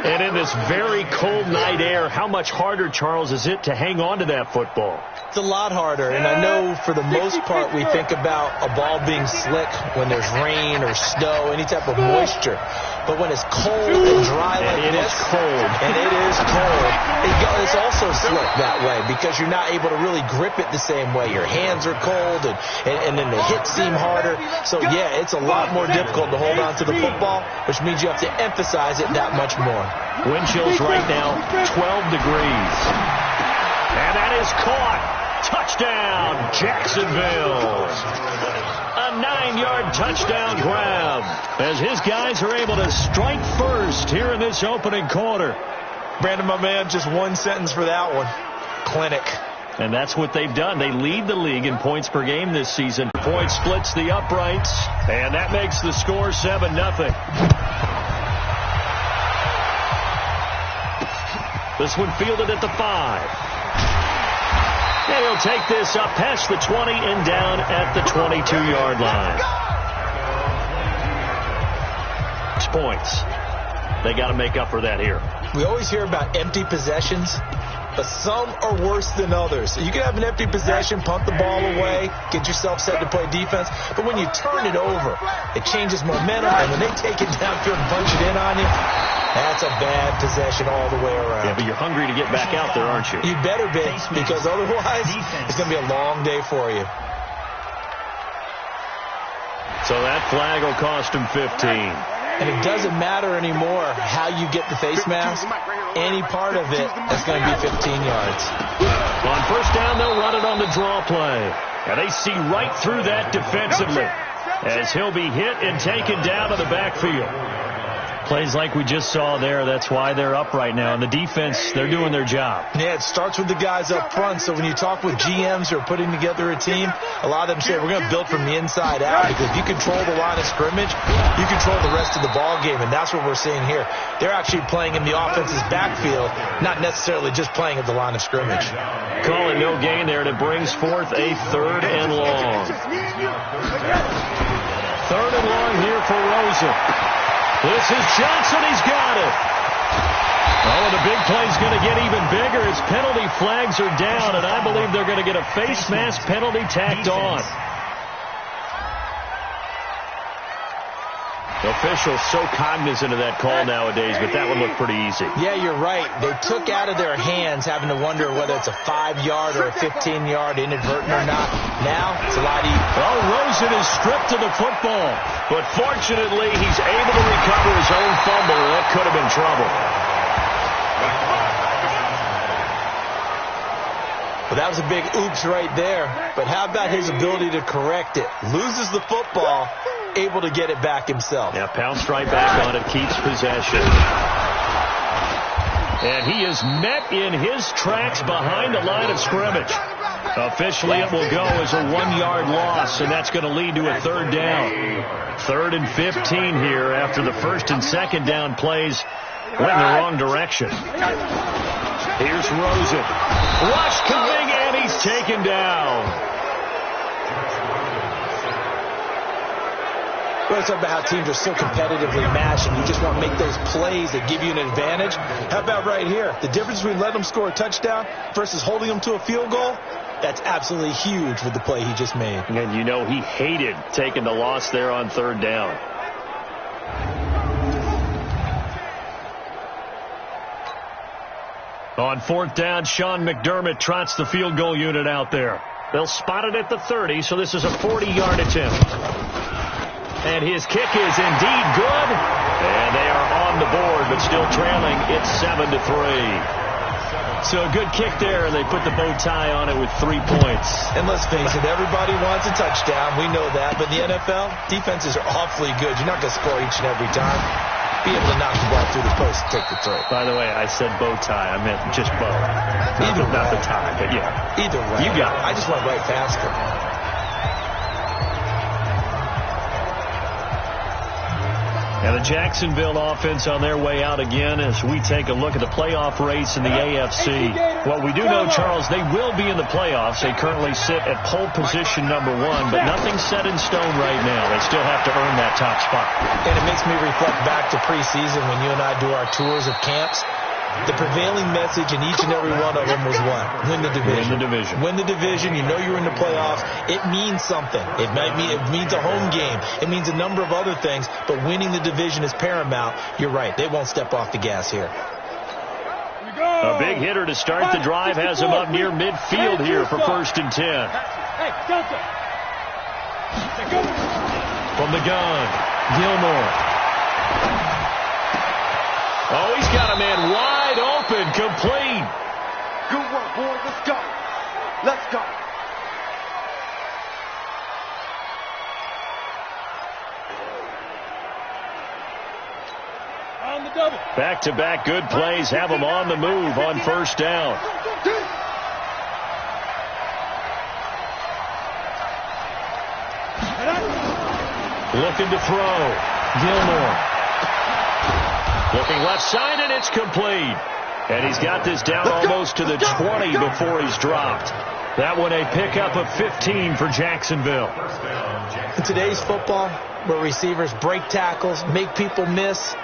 And in this very cold night air, how much harder, Charles, is it to hang on to that football? It's a lot harder, and I know for the most part we think about a ball being slick when there's rain or snow, any type of moisture. But when it's cold and dry like this, it's also slick that way because you're not able to really grip it the same way. Your hands are cold, and then the hits seem harder. So, yeah, it's a lot more difficult to hold on to the football, which means you have to emphasize it that much more. Wind chills right now, 12 degrees. And that is caught. Touchdown, Jacksonville. A 9-yard touchdown grab as his guys are able to strike first here in this opening quarter. Brandon, my man, just one sentence for that one. Clinic. And that's what they've done. They lead the league in points per game this season. Point splits the uprights, and that makes the score 7-0. This one fielded at the 5. And he'll take this up past the 20 and down at the 22-yard line. 6 points. They got to make up for that here. We always hear about empty possessions, but some are worse than others. You can have an empty possession, punt the ball away, get yourself set to play defense, but when you turn it over, it changes momentum, and when they take it downfield and punch it in on you, that's a bad possession all the way around. Yeah, but you're hungry to get back out there, aren't you? You better be, because otherwise it's going to be a long day for you. So that flag will cost him 15. And it doesn't matter anymore how you get the face mask. Any part of it is going to be 15 yards. On first down, they'll run it on the draw play. And they see right through that defensively as he'll be hit and taken down to the backfield. Plays like we just saw there. That's why they're up right now. And the defense, they're doing their job. Yeah, it starts with the guys up front. So when you talk with GMs who are putting together a team, a lot of them say we're going to build from the inside out, because if you control the line of scrimmage, you control the rest of the ball game. And that's what we're seeing here. They're actually playing in the offense's backfield, not necessarily just playing at the line of scrimmage. Calling no gain there, and it brings forth a 3rd and long. 3rd and long here for Rosen. This is Johnson. He's got it. Oh, and the big play's going to get even bigger as penalty flags are down, and I believe they're going to get a face mask penalty tacked on. Officials so cognizant of that call nowadays, but that one looked pretty easy. Yeah, you're right. They took out of their hands having to wonder whether it's a 5-yard or a 15-yard inadvertent or not. Now, it's a lot easier. Oh, Rosen is stripped of the football. But fortunately, he's able to recover his own fumble. That could have been trouble. Well, that was a big oops right there. But how about his ability to correct it? Loses the football, able to get it back himself. Yeah, pounced right back on it, keeps possession. And he is met in his tracks behind the line of scrimmage. Officially, it will go as a 1-yard loss, and that's going to lead to a 3rd down. 3rd and 15 here after the 1st and 2nd down plays went in the wrong direction. Here's Rosen. Rush coming, and he's taken down. We're talking about how teams are so competitively matched, and you just want to make those plays that give you an advantage. How about right here? The difference between letting them score a touchdown versus holding them to a field goal, that's absolutely huge with the play he just made. And you know he hated taking the loss there on 3rd down. On 4th down, Sean McDermott trots the field goal unit out there. They'll spot it at the 30, so this is a 40-yard attempt. And his kick is indeed good. And they are on the board, but still trailing. It's 7-3. So a good kick there, and they put the bow tie on it with 3 points. And let's face it, everybody wants a touchdown. We know that. But in the NFL, defenses are awfully good. You're not going to score each and every time. Be able to knock the ball through the post and take the throw. By the way, I said bow tie. I meant just bow. Not the tie, but yeah. Either way. You got it. I just went right past it. And the Jacksonville offense on their way out again as we take a look at the playoff race in the AFC. Well, we do know, Charles, they will be in the playoffs. They currently sit at pole position #1, but nothing's set in stone right now. They still have to earn that top spot. And it makes me reflect back to preseason when you and I do our tours of camps. The prevailing message in each and every one of them was what? Win the division. Win the division. Win the division. You know you're in the playoffs. It means something. It means a home game. It means a number of other things, but winning the division is paramount. You're right. They won't step off the gas here. A big hitter to start the drive has him up near midfield here for 1st and 10. From the gun, Gilmore. Oh, he's got a man wide open, complete. Good work, boys. Let's go. Let's go. On the double. Back-to-back good plays have him on the move on 1st down. Looking to throw. Gilmore. Looking left side, and it's complete. And he's got this down almost to the 20 before he's dropped. That one a pickup of 15 for Jacksonville. In today's football, where receivers break tackles, make people miss,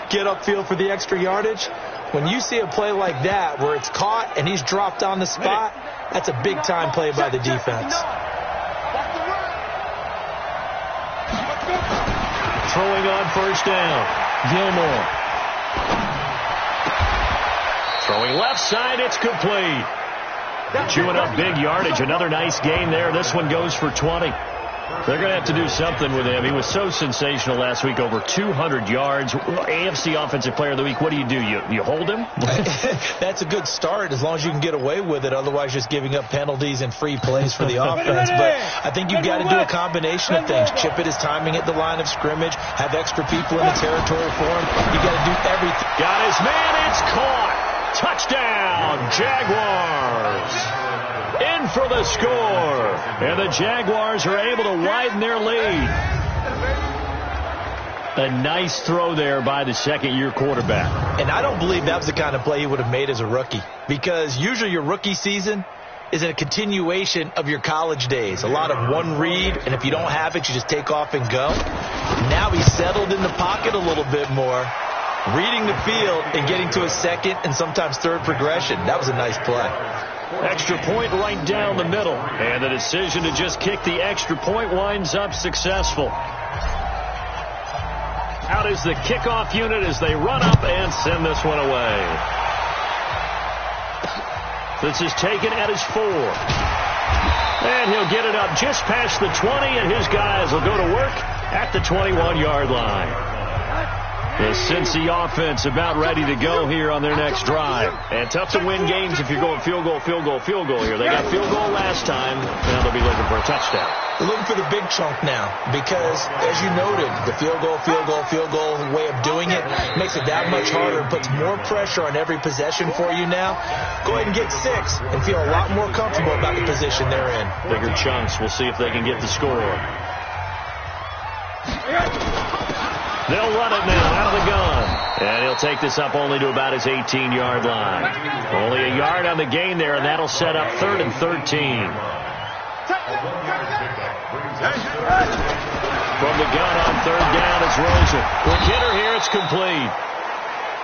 get upfield for the extra yardage, when you see a play like that where it's caught and he's dropped on the spot, that's a big-time play by the defense. Throwing on 1st down, Gilmore. Throwing left side, it's complete. Chewing up big yardage. Another nice gain there. This one goes for 20. They're going to have to do something with him. He was so sensational last week, over 200 yards. AFC Offensive Player of the Week, what do? You hold him? That's a good start as long as you can get away with it. Otherwise, just giving up penalties and free plays for the offense. But I think you've got to do a combination of things. Chip it his timing at the line of scrimmage. Have extra people in the territory for him. You got to do everything. Got his man. It's caught. Touchdown, Jaguars. In for the score. And the Jaguars are able to widen their lead. A nice throw there by the second-year quarterback. And I don't believe that was the kind of play he would have made as a rookie. Because usually your rookie season is a continuation of your college days. A lot of one read, and if you don't have it, you just take off and go. Now he's settled in the pocket a little bit more, reading the field and getting to a second and sometimes third progression. That was a nice play. Extra point right down the middle. And the decision to just kick the extra point winds up successful. Out is the kickoff unit as they run up and send this one away. This is taken at his 4. And he'll get it up just past the 20, and his guys will go to work at the 21-yard line. The Cincy offense about ready to go here on their next drive. And tough to win games if you're going field goal here. They got field goal last time. Now they'll be looking for a touchdown. They're looking for the big chunk now because, as you noted, the field goal way of doing it makes it that much harder and puts more pressure on every possession for you now. Go ahead and get 6 and feel a lot more comfortable about the position they're in. Bigger chunks. We'll see if they can get the score. They'll run it now out of the gun. And he'll take this up only to about his 18-yard line. Only a yard on the gain there, and that'll set up 3rd and 13. From the gun on 3rd down, it's Rosen. Quick hitter here, it's complete.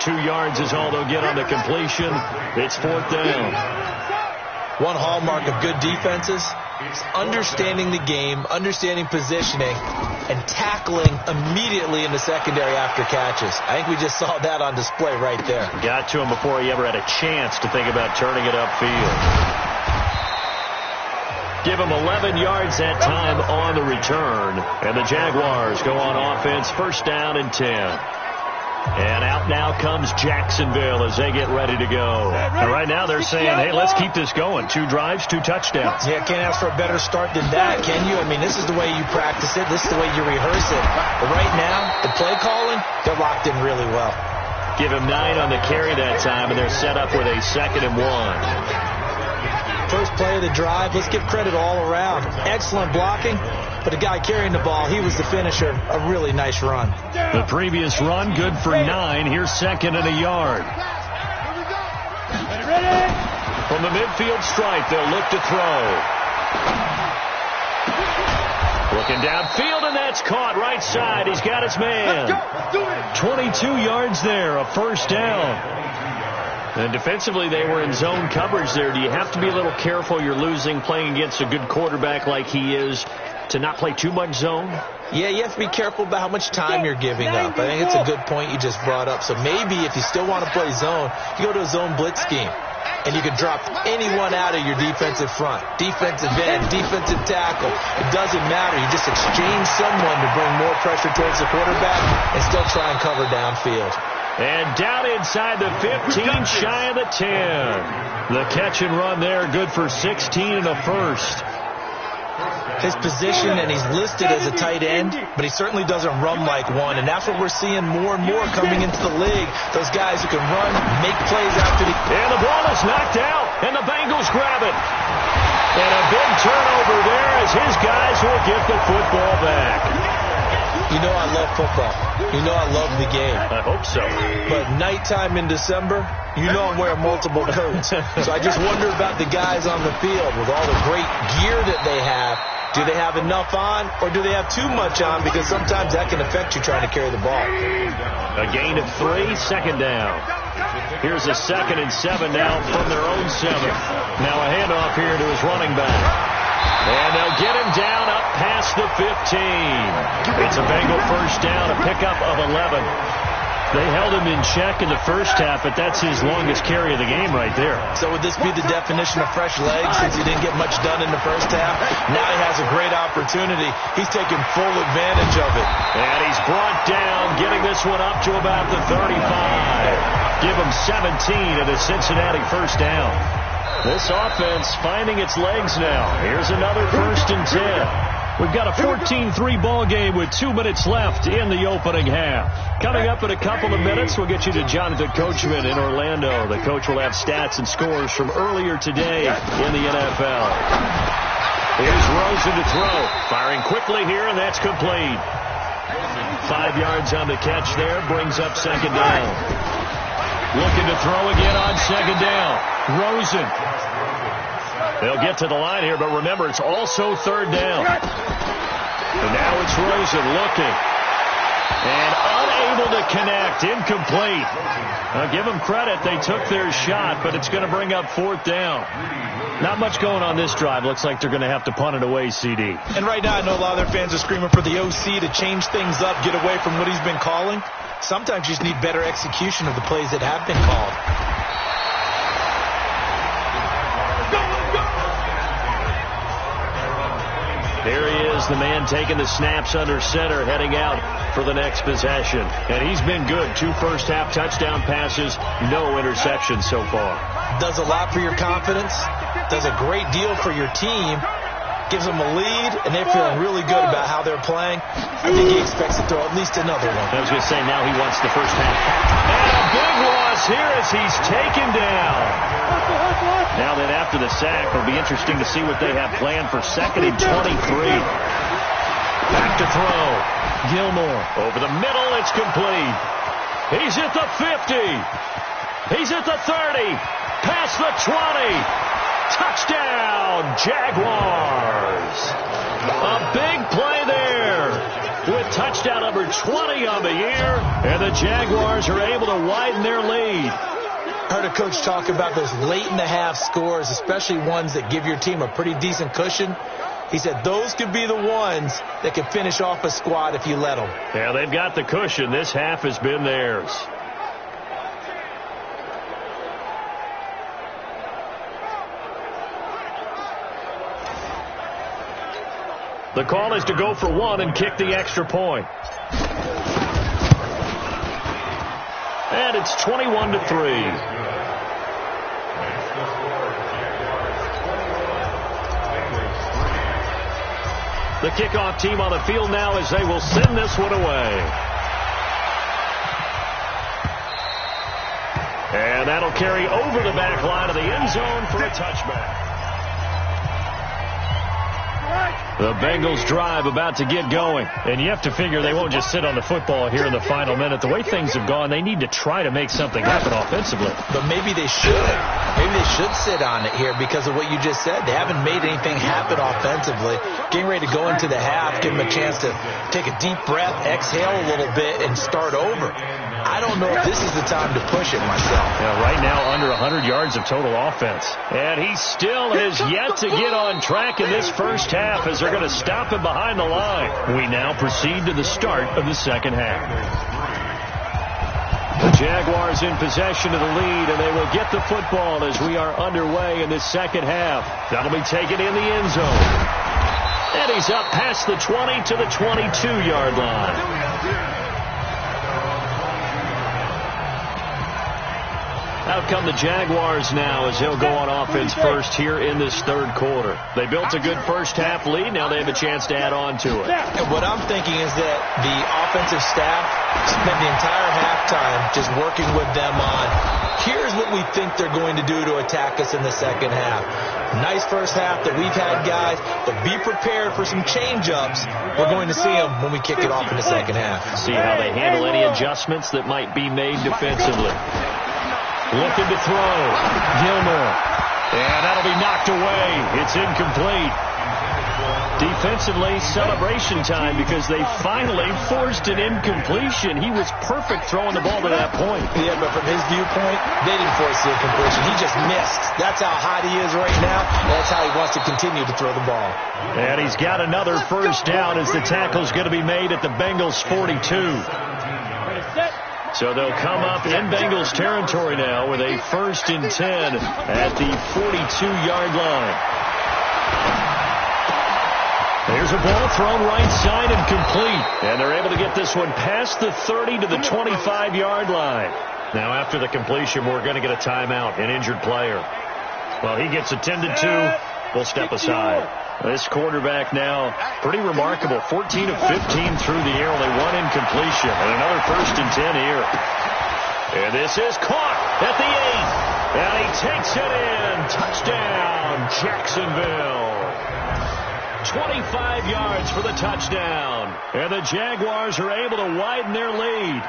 2 yards is all they'll get on the completion. It's 4th down. One hallmark of good defenses is understanding the game, understanding positioning, and tackling immediately in the secondary after catches. I think we just saw that on display right there. Got to him before he ever had a chance to think about turning it upfield. Give him 11 yards that time on the return. And the Jaguars go on offense, 1st down and 10. And out now comes Jacksonville as they get ready to go. And right now they're saying, hey, let's keep this going. 2 drives, 2 touchdowns. Yeah, can't ask for a better start than that, can you? I mean, this is the way you practice it. This is the way you rehearse it. But right now, the play calling, they're locked in really well. Give him 9 on the carry that time, and they're set up with a 2nd and 1. First play of the drive, let's give credit all around. Excellent blocking, But the guy carrying the ball, he was the finisher. A really nice run. The previous run, good for 9. Here's second and a yard. From the midfield stripe, they'll look to throw. Looking downfield, and that's caught right side. He's got his man. 22 yards there, a first down. And defensively, they were in zone coverage there. Do you have to be a little careful? You're losing, playing against a good quarterback like he is, to not play too much zone? Yeah, you have to be careful about how much time you're giving up. I think it's a good point you just brought up. So maybe if you still want to play zone, you go to a zone blitz scheme. And you can drop anyone out of your defensive front. Defensive end, defensive tackle. It doesn't matter. You just exchange someone to bring more pressure towards the quarterback and still try and cover downfield. And down inside the 15, shy of the 10. The catch and run there, good for 16 and a first. His position, and he's listed as a tight end, but he certainly doesn't run like one, and that's what we're seeing more and more coming into the league. Those guys who can run, make plays after the... And the ball is knocked out, and the Bengals grab it. And a big turnover there as his guys will get the football back. You know I love football. You know I love the game. I hope so. But nighttime in December, you know I'm wearing multiple coats. So I just wonder about the guys on the field with all the great gear that they have. Do they have enough on, or do they have too much on? Because sometimes that can affect you trying to carry the ball. A gain of 3, second down. Here's a 2nd and 7 now from their own 7. Now a handoff here to his running back. And they'll get him down up past the 15. It's a Bengal first down, a pickup of 11. They held him in check in the first half, but that's his longest carry of the game right there. So would this be the definition of fresh legs since he didn't get much done in the first half? Now he has a great opportunity. He's taking full advantage of it. And he's brought down, getting this one up to about the 35. Give him 17 at a Cincinnati first down. This offense finding its legs now. Here's another 1st and 10. We've got a 14-3 ball game with 2 minutes left in the opening half. Coming up in a couple of minutes, we'll get you to Jonathan Coachman in Orlando. The coach will have stats and scores from earlier today in the NFL. Here's Rosen to throw. Firing quickly here, and that's complete. 5 yards on the catch there, brings up second down. Looking to throw again on second down. Rosen. They'll get to the line here, but remember, it's also third down. And now it's Rosen looking. And unable to connect. Incomplete. I'll give them credit. They took their shot, but it's going to bring up 4th down. Not much going on this drive. Looks like they're going to have to punt it away, CD. And right now, I know a lot of their fans are screaming for the OC to change things up, get away from what he's been calling. Sometimes you just need better execution of the plays that have been called. There he is, the man taking the snaps under center, heading out for the next possession. And he's been good. 2 first-half touchdown passes, no interceptions so far. Does a lot for your confidence, does a great deal for your team, gives them a lead, and they're feeling really good about how they're playing. I think he expects to throw at least another one. I was going to say, now he wants the first half. And a big loss here as he's taken down. Now that after the sack, it'll be interesting to see what they have planned for 2nd and 23. Back to throw. Gilmore over the middle. It's complete. He's at the 50. He's at the 30. Past the 20. Touchdown, Jaguars. A big play there with touchdown number 20 on the year, and the Jaguars are able to widen their lead. Heard a coach talk about those late in the half scores, especially ones that give your team a pretty decent cushion. He said those could be the ones that can finish off a squad if you let them. Yeah, they've got the cushion. This half has been theirs. The call is to go for 1 and kick the extra point. And it's 21-3. The kickoff team on the field now as they will send this one away. And that'll carry over the back line of the end zone for a touchback. The Bengals drive about to get going. And you have to figure they won't just sit on the football here in the final minute. The way things have gone, they need to try to make something happen offensively. But maybe they should. Maybe they should sit on it here because of what you just said. They haven't made anything happen offensively. Getting ready to go into the half, give them a chance to take a deep breath, exhale a little bit, and start over. I don't know if this is the time to push it myself. Yeah, right now under 100 yards of total offense. And he still has yet to get on track in this first half as they're going to stop him behind the line. We now proceed to the start of the second half. The Jaguars in possession of the lead, and they will get the football as we are underway in this second half. That'll be taken in the end zone. And he's up past the 20 to the 22-yard line. Out come the Jaguars now as they'll go on offense first here in this third quarter. They built a good first half lead. Now they have a chance to add on to it. And what I'm thinking is that the offensive staff spent the entire halftime just working with them on, here's what we think they're going to do to attack us in the second half. Nice first half that we've had, guys, but be prepared for some change-ups. We're going to see them when we kick it off in the second half. See how they handle any adjustments that might be made defensively. Looking to throw. Gilmore. And that'll be knocked away. It's incomplete. Defensively, celebration time because they finally forced an incompletion. He was perfect throwing the ball to that point. Yeah, but from his viewpoint, they didn't force the incompletion. He just missed. That's how hot he is right now. And that's how he wants to continue to throw the ball. And he's got another first down as the tackle's going to be made at the Bengals 42. So they'll come up in Bengals territory now with a 1st and 10 at the 42-yard line. There's a ball thrown right side and complete. And they're able to get this one past the 30 to the 25-yard line. Now after the completion, we're going to get a timeout, an injured player. Well, he gets attended to. We'll step aside. This quarterback now, pretty remarkable. 14 of 15 through the air, only one incompletion. And another 1st and 10 here. And this is caught at the 8. And he takes it in. Touchdown, Jacksonville. 25 yards for the touchdown. And the Jaguars are able to widen their lead.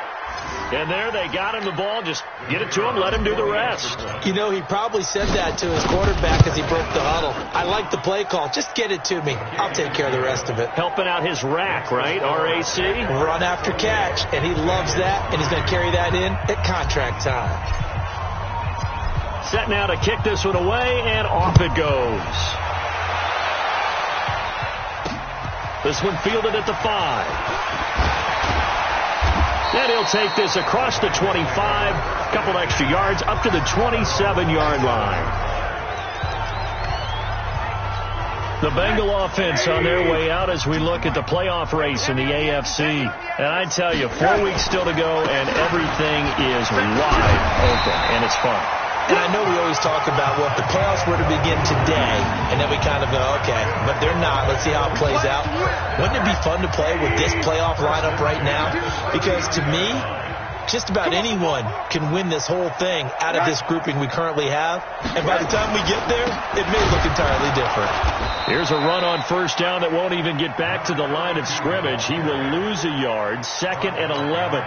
And there they got him the ball. Just get it to him, let him do the rest. You know, he probably said that to his quarterback as he broke the huddle. I like the play call. Just get it to me. I'll take care of the rest of it. Helping out his rack, right? R-A-C? Run after catch. And he loves that. And he's going to carry that in at contract time. Set now to kick this one away, and off it goes. This one fielded at the 5. And he'll take this across the 25, a couple extra yards, up to the 27-yard line. The Bengal offense on their way out as we look at the playoff race in the AFC. And I tell you, 4 weeks still to go, and everything is wide open, and it's fun. And I know we always talk about, well, if the playoffs were to begin today, and then we kind of go, okay, but they're not. Let's see how it plays out. Wouldn't it be fun to play with this playoff lineup right now? Because to me, just about anyone can win this whole thing out of this grouping we currently have. And by the time we get there, it may look entirely different. Here's a run on first down that won't even get back to the line of scrimmage. He will lose a yard, 2nd and 11.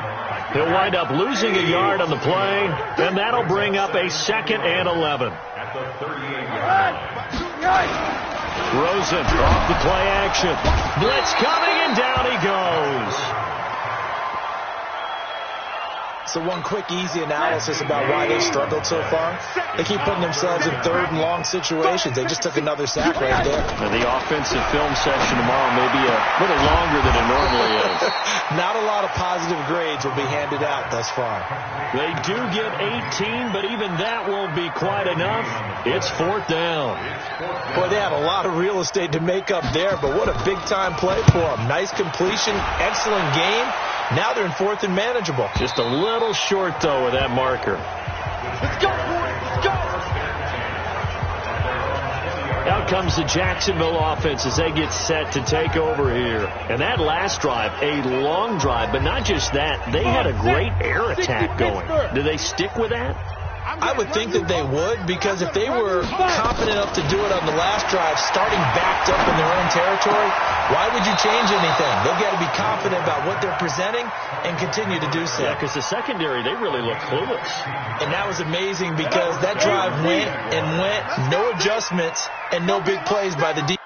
He'll wind up losing a yard on the play, and that'll bring up a 2nd and 11. Rosen off the play action. Blitz coming, and down he goes. So one quick, easy analysis about why they struggled so far. They keep putting themselves in 3rd and long situations. They just took another sack right there. Now the offensive film section tomorrow may be a little longer than it normally is. Not a lot of positive grades will be handed out thus far. They do get 18, but even that won't be quite enough. It's 4th down. Boy, they had a lot of real estate to make up there, but what a big-time play for them. Nice completion, excellent game. Now they're in 4th and manageable. Just a little short, though, with that marker. Let's go, boys. Let's go. Out comes the Jacksonville offense as they get set to take over here. And that last drive, a long drive, but not just that. They had a great air attack going. Do they stick with that? I would think that they would, because if they were confident enough to do it on the last drive, starting backed up in their own territory, why would you change anything? They've got to be confident about what they're presenting and continue to do so. Yeah, because the secondary, they really look clueless. And that was amazing, because that drive went and went, no adjustments and no big plays by the defense.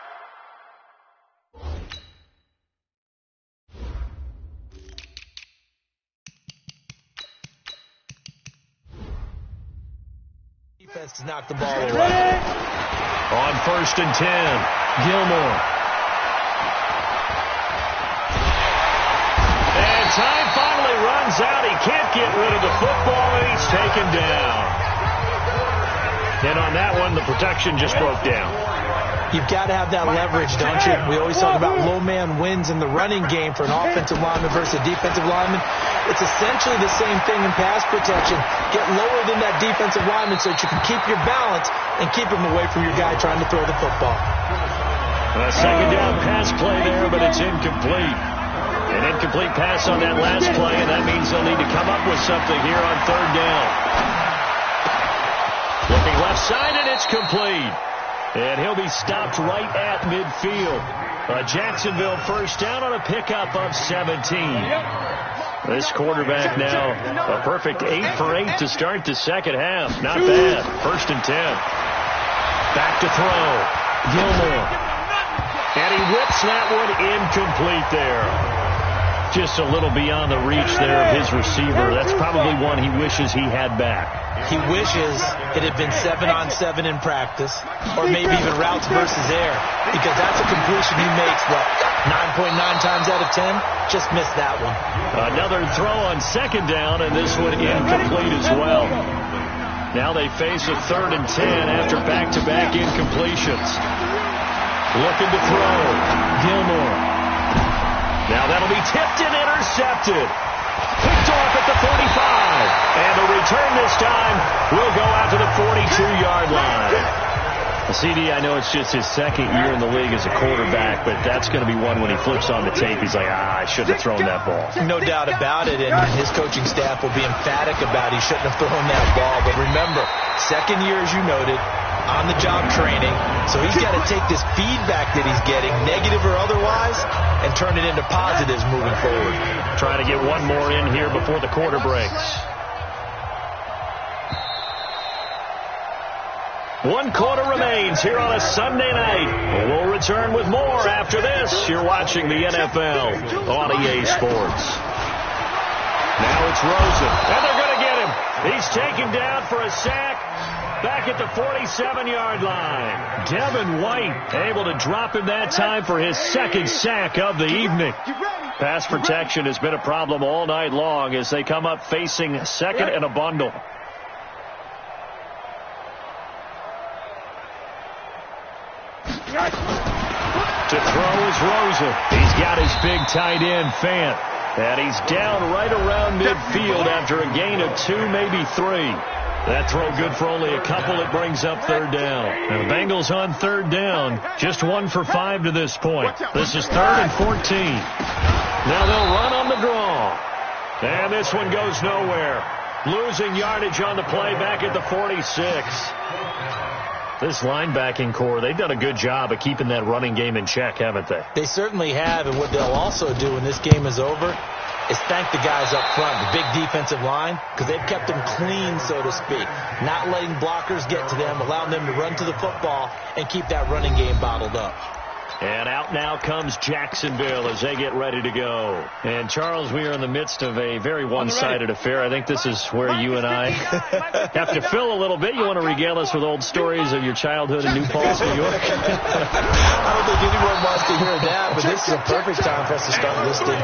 To knock the ball away. On 1st and 10, Gilmore. And time finally runs out. He can't get rid of the football, and he's taken down. And on that one, the protection just broke down. You've got to have that leverage, don't you? We always talk about low man wins in the running game for an offensive lineman versus a defensive lineman. It's essentially the same thing in pass protection. Get lower than that defensive lineman so that you can keep your balance and keep him away from your guy trying to throw the football. A second down pass play there, but it's incomplete. An incomplete pass on that last play, and that means they'll need to come up with something here on 3rd down. Looking left side, and it's complete. And he'll be stopped right at midfield. A Jacksonville first down on a pickup of 17. This quarterback now a perfect 8 for 8 to start the second half. Not bad. 1st and 10. Back to throw. Gilmore. And he whips that one incomplete there. Just a little beyond the reach there of his receiver. That's probably one he wishes he had back. He wishes it had been 7-on-7 in practice, or maybe even routes versus air, because that's a completion he makes, 9.9 times out of 10? Just missed that one. Another throw on 2nd down, and this one incomplete as well. Now they face a 3rd and 10 after back-to-back incompletions. Looking to throw. Gilmore. Now that'll be tipped and intercepted. Picked off at the 45. And the return this time will go out to the 42-yard line. CD, I know it's just his 2nd year in the league as a quarterback, but that's going to be one when he flips on the tape. He's like, I shouldn't have thrown that ball. No doubt about it, and his coaching staff will be emphatic about he shouldn't have thrown that ball. But remember, 2nd year, as you noted, on-the-job training. So he's got to take this feedback that he's getting, negative or otherwise, and turn it into positives moving forward. Trying to get one more in here before the quarter breaks. 1 quarter remains here on a Sunday night. We'll return with more after this. You're watching the NFL on EA Sports. Now it's Rosen, and they're going to get him. He's taken down for a sack back at the 47-yard line. Devin White able to drop him that time for his 2nd sack of the evening. Pass protection has been a problem all night long as they come up facing 2nd and a bundle. To throw is Rosen. He's got his big tight end, Fant. And he's down right around midfield after a gain of 2, maybe 3. That throw good for only a couple. It brings up 3rd down. And the Bengals on 3rd down. Just 1 for 5 to this point. This is 3rd and 14. Now they'll run on the draw. And this one goes nowhere. Losing yardage on the play back at the 46. This linebacking core, they've done a good job of keeping that running game in check, haven't they? They certainly have, and what they'll also do when this game is over is thank the guys up front, the big defensive line, because they've kept them clean, so to speak. Not letting blockers get to them, allowing them to run to the football and keep that running game bottled up. And out now comes Jacksonville as they get ready to go. And, Charles, we are in the midst of a very one-sided affair. I think this is where you and I have to fill a little bit. You want to regale us with old stories of your childhood in New Paltz, New York? I don't think anyone wants to hear that, but this is a perfect time for us to start listing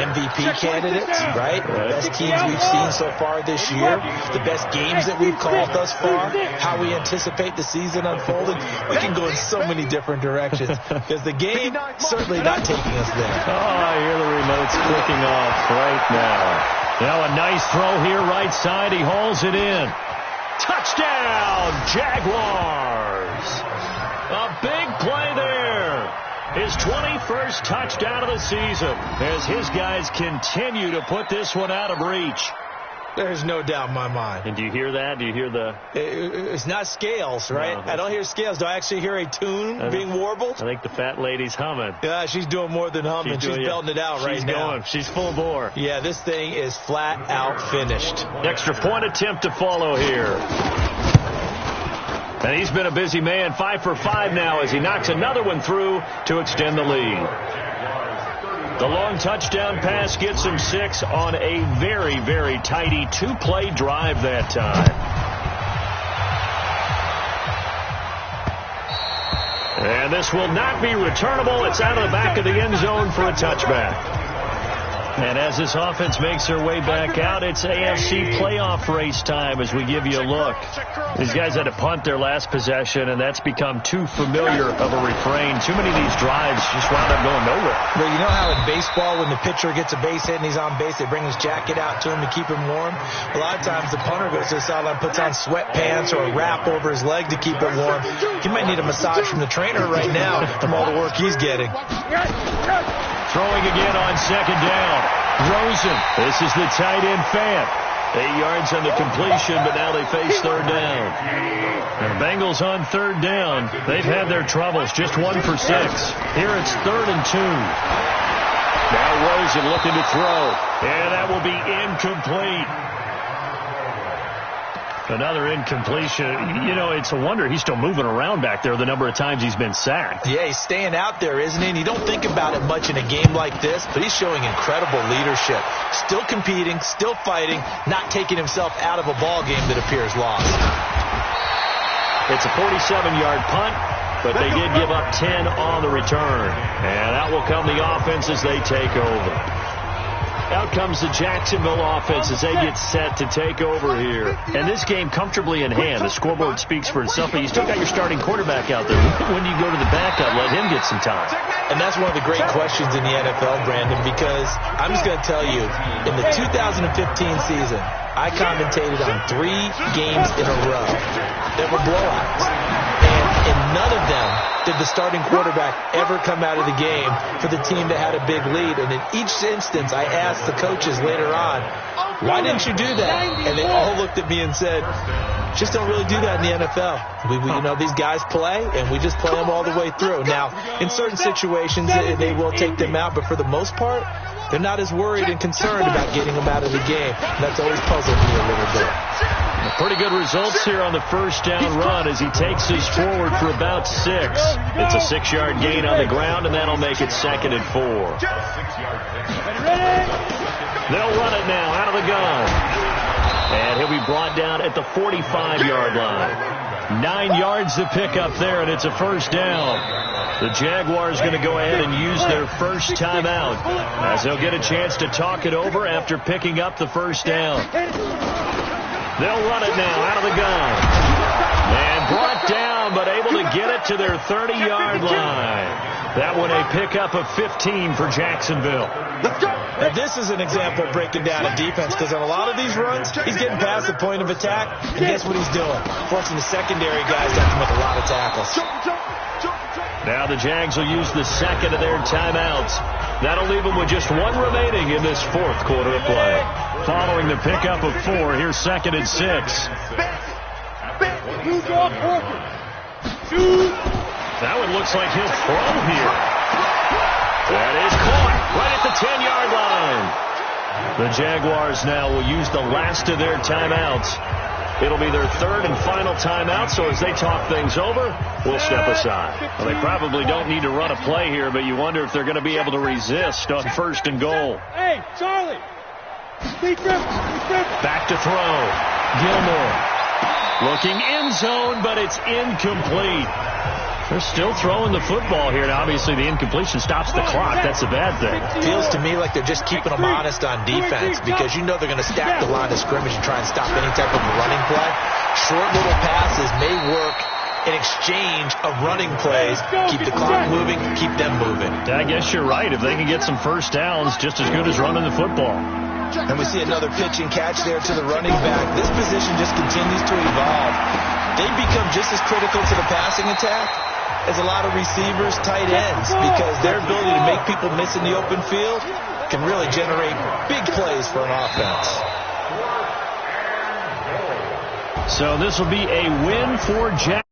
MVP candidates, right? The best teams we've seen so far this year, the best games that we've called thus far, how we anticipate the season unfolding. We can go in so many different directions. The game certainly not taking us there. Oh, I hear the remotes clicking off right now. Now a nice throw here right side. He hauls it in. Touchdown, Jaguars. A big play there. His 21st touchdown of the season as his guys continue to put this one out of reach. There's no doubt in my mind. And do you hear that? Do you hear the... It's not scales, right? No, I don't hear scales. Do I actually hear a tune being warbled? I think the fat lady's humming. Yeah, she's doing more than humming. She's belting it out right now. She's going. She's full bore. Yeah, this thing is flat out finished. Extra point attempt to follow here. And he's been a busy man, 5 for 5 now as he knocks another one through to extend the lead. The long touchdown pass gets him 6 on a very, very tidy 2-play drive that time. And this will not be returnable. It's out of the back of the end zone for a touchback. And as this offense makes their way back out, it's AFC playoff race time as we give you a look. These guys had to punt their last possession, and that's become too familiar of a refrain. Too many of these drives just wound up going nowhere. Well, you know how in baseball when the pitcher gets a base hit and he's on base, they bring his jacket out to him to keep him warm? A lot of times the punter goes to the sideline, puts on sweatpants or a wrap over his leg to keep it warm. He might need a massage from the trainer right now from all the work he's getting. Throwing again on second down. Rosen. This is the tight end Fant. 8 yards on the completion, but now they face third down. And the Bengals on third down. They've had their troubles. Just 1 for 6. Here it's 3rd and 2. Now Rosen looking to throw. And that will be incomplete. Another incompletion. You know, it's a wonder he's still moving around back there the number of times he's been sacked. Yeah, he's staying out there, isn't he? And you don't think about it much in a game like this, but he's showing incredible leadership. Still competing, still fighting, not taking himself out of a ball game that appears lost. It's a 47-yard punt, but they did give up 10 on the return. And out will come the offense as they take over. Out comes the Jacksonville offense as they get set to take over here. And this game comfortably in hand. The scoreboard speaks for itself, but you still got your starting quarterback out there. When you go to the backup, let him get some time. And that's one of the great questions in the NFL, Brandon, because I'm just going to tell you, in the 2015 season, I commentated on 3 games in a row that were blowouts. And in none of them did the starting quarterback ever come out of the game for the team that had a big lead. And in each instance, I asked the coaches later on, why didn't you do that? And they all looked at me and said, just don't really do that in the NFL. You know, these guys play, and we just play them all the way through. Now, in certain situations, they will take them out, but for the most part, they're not as worried and concerned about getting them out of the game. And that's always puzzled me a little bit. Pretty good results here on the first down run as he takes us forward for about 6. It's a 6-yard gain on the ground, and that'll make it 2nd and 4. They'll run it now out of the gun. And he'll be brought down at the 45-yard line. 9 yards to pick up there, and it's a first down. The Jaguars going to go ahead and use their first timeout as they'll get a chance to talk it over after picking up the first down. They'll run it now out of the gun. And brought down, but able to get it to their 30-yard line. That one a pickup of 15 for Jacksonville. Now, this is an example of breaking down a defense, because on a lot of these runs, he's getting past the point of attack, and guess what he's doing? Forcing the secondary guys to have to make a lot of tackles. Now the Jags will use the second of their timeouts. That'll leave them with just 1 remaining in this 4th quarter of play. Following the pickup of 4, here's 2nd and 6. That one looks like he'll throw here. That is caught right at the 10-yard line. The Jaguars now will use the last of their timeouts. It'll be their 3rd and final timeout, so as they talk things over, we'll step aside. Well, they probably don't need to run a play here, but you wonder if they're going to be able to resist on 1st and goal. Hey, Charlie! Back to throw. Gilmore looking end zone, but it's incomplete. They're still throwing the football here, and obviously the incompletion stops the clock. That's a bad thing. Feels to me like they're just keeping them honest on defense, because you know they're going to stack the line of scrimmage and try and stop any type of running play. Short little passes may work in exchange of running plays. Keep the clock moving, keep them moving. I guess you're right. If they can get some first downs, just as good as running the football. And we see another pitch and catch there to the running back. This position just continues to evolve. They become just as critical to the passing attack as a lot of receivers, tight ends, because their ability to make people miss in the open field can really generate big plays for an offense. So this will be a win for Jags.